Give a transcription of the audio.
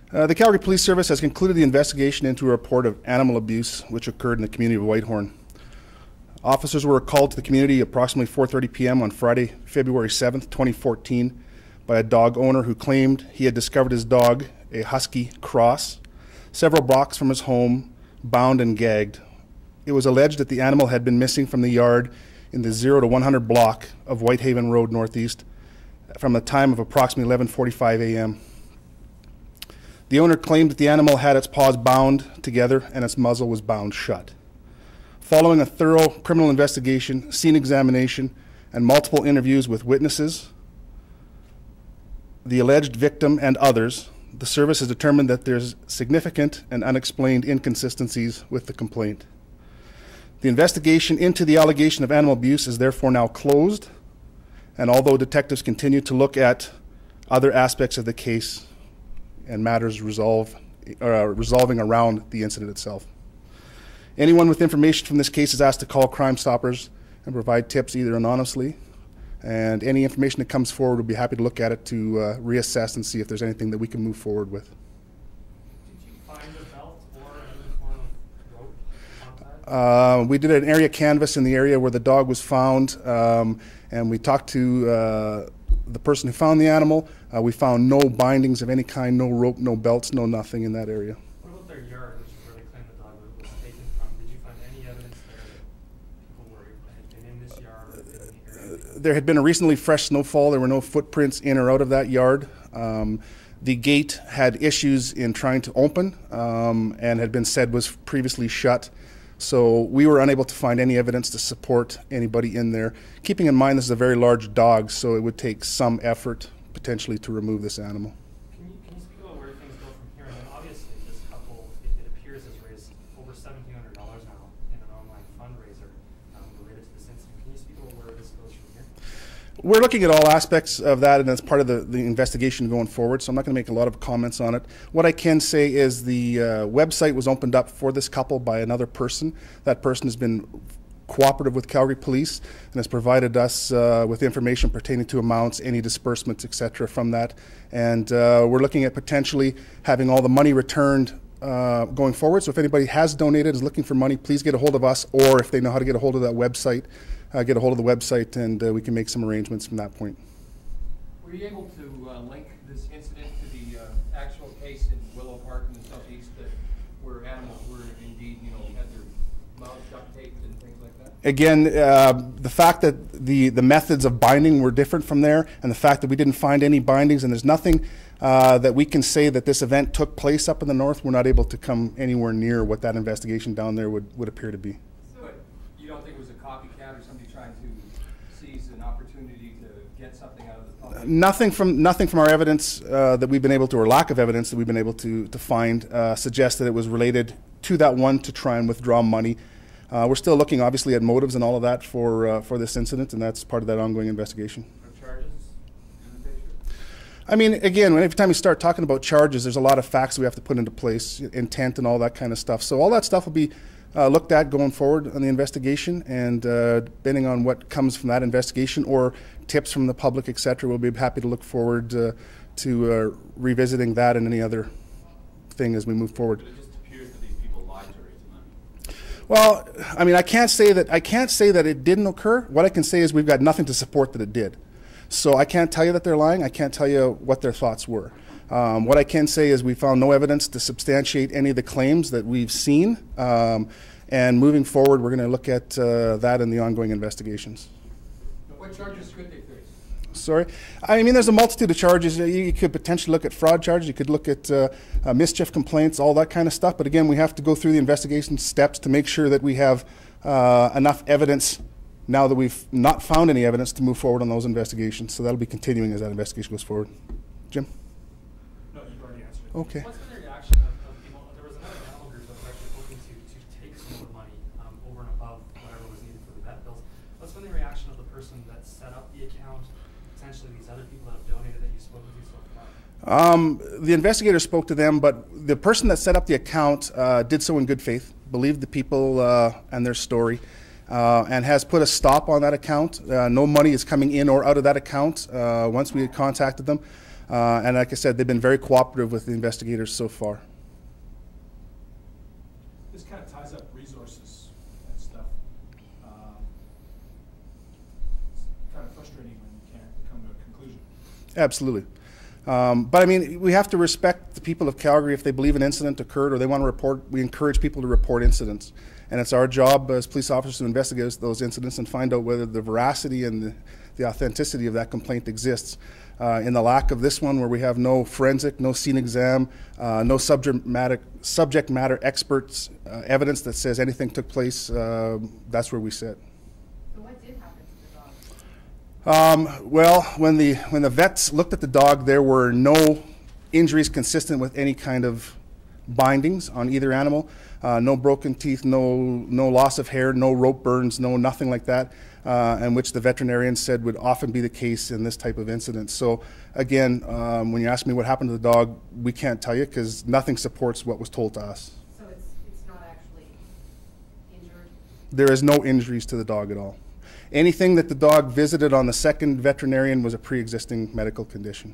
The Calgary Police Service has concluded the investigation into a report of animal abuse which occurred in the community of Whitehorn. Officers were called to the community approximately 4:30 p.m. on Friday, February 7th, 2014, by a dog owner who claimed he had discovered his dog, a husky cross, several blocks from his home, bound and gagged. It was alleged that the animal had been missing from the yard in the 0 to 100 block of Whitehaven Road Northeast from the time of approximately 11:45 a.m. The owner claimed that the animal had its paws bound together and its muzzle was bound shut. Following a thorough criminal investigation, scene examination, and multiple interviews with witnesses, the alleged victim, and others, the service has determined that there's significant and unexplained inconsistencies with the complaint. The investigation into the allegation of animal abuse is therefore now closed, and although detectives continue to look at other aspects of the case and matters resolving around the incident itself. Anyone with information from this case is asked to call Crime Stoppers and provide tips either anonymously, and any information that comes forward, we'll be happy to look at it to reassess and see if there's anything that we can move forward with. Did you find a belt or any form of rope on that? We did an area canvass in the area where the dog was found, and we talked to the person who found the animal. We found no bindings of any kind, no rope, no belts, no nothing in that area. What about their yard, which is where they claim the dog was taken from? Did you find any evidence there that people had been in this yard or been in the area? There had been a recently fresh snowfall. There were no footprints in or out of that yard. The gate had issues in trying to open and had been said was previously shut. So we were unable to find any evidence to support anybody in there. Keeping in mind this is a very large dog, so it would take some effort potentially to remove this animal. Can you speak about where things go from here? And then obviously this couple, it appears, has raised over $1,700 now in an online fundraiser related to this incident. Can you speak about where this goes from here? We're looking at all aspects of that, and that's part of the investigation going forward, so I'm not going to make a lot of comments on it. What I can say is the website was opened up for this couple by another person. That person has been cooperative with Calgary Police and has provided us with information pertaining to amounts, any disbursements, etc. from that. And we're looking at potentially having all the money returned going forward. So if anybody has donated, is looking for money, please get a hold of us, or if they know how to get a hold of that website, get a hold of the website, and we can make some arrangements from that point. Were you able to link this incident to the actual case in Willow Park in the southeast where animals were indeed, had their mouths duct taped and things like that? Again, the fact that the methods of binding were different from there, and the fact that we didn't find any bindings, and there's nothing that we can say that this event took place up in the north, we're not able to come anywhere near what that investigation down there would appear to be. But you don't think it was a copycat or somebody trying to seize an opportunity to get something out of the public? Nothing from our evidence that we've been able to, or lack of evidence that we've been able to find, suggests that it was related to that one to try and withdraw money. We're still looking, obviously, at motives and all of that for this incident, and that's part of that ongoing investigation. Are charges in the picture? I mean, again, every time we start talking about charges, there's a lot of facts we have to put into place, intent and all that kind of stuff. So all that stuff will be looked at going forward on the investigation, and depending on what comes from that investigation or tips from the public, etc., we'll be happy to look forward to revisiting that and any other thing as we move forward. But it just appears that these people lied to raise money. Well, I mean, I can't say that it didn't occur. What I can say is we've got nothing to support that it did. So I can't tell you that they're lying. I can't tell you what their thoughts were. What I can say is we found no evidence to substantiate any of the claims that we've seen. And moving forward, we're going to look at that in the ongoing investigations. What charges could they face? Sorry? I mean, there's a multitude of charges. You could potentially look at fraud charges. You could look at mischief complaints, all that kind of stuff. But again, we have to go through the investigation steps to make sure that we have enough evidence now that we've not found any evidence to move forward on those investigations. So that'll be continuing as that investigation goes forward. Jim? No, you've already answered it. Okay. What's been the reaction of people? There was another animal group that was actually hoping to take some of the money over and above whatever was needed for the vet bills. What's been the reaction of the person that set up the account, potentially these other people that have donated that you've spoken to so far? The investigator spoke to them, but the person that set up the account did so in good faith, believed the people and their story, and has put a stop on that account. No money is coming in or out of that account once we had contacted them. And like I said, they've been very cooperative with the investigators so far. This kind of ties up resources and stuff. It's kind of frustrating when you can't come to a conclusion. Absolutely. But I mean, we have to respect the people of Calgary. If they believe an incident occurred or they want to report, we encourage people to report incidents. And it's our job as police officers to investigate those incidents and find out whether the veracity and the authenticity of that complaint exists. In the lack of this one, where we have no forensic, no scene exam, no subject matter experts, evidence that says anything took place, that's where we sit. So what did happen to the dog? Well, when the vets looked at the dog, there were no injuries consistent with any kind of bindings on either animal. No broken teeth, no loss of hair, no rope burns, nothing like that, and which the veterinarian said would often be the case in this type of incident. So again, when you ask me what happened to the dog, we can't tell you because nothing supports what was told to us. So it's not actually injured? There is no injuries to the dog at all. Anything that the dog visited on the second veterinarian was a pre-existing medical condition.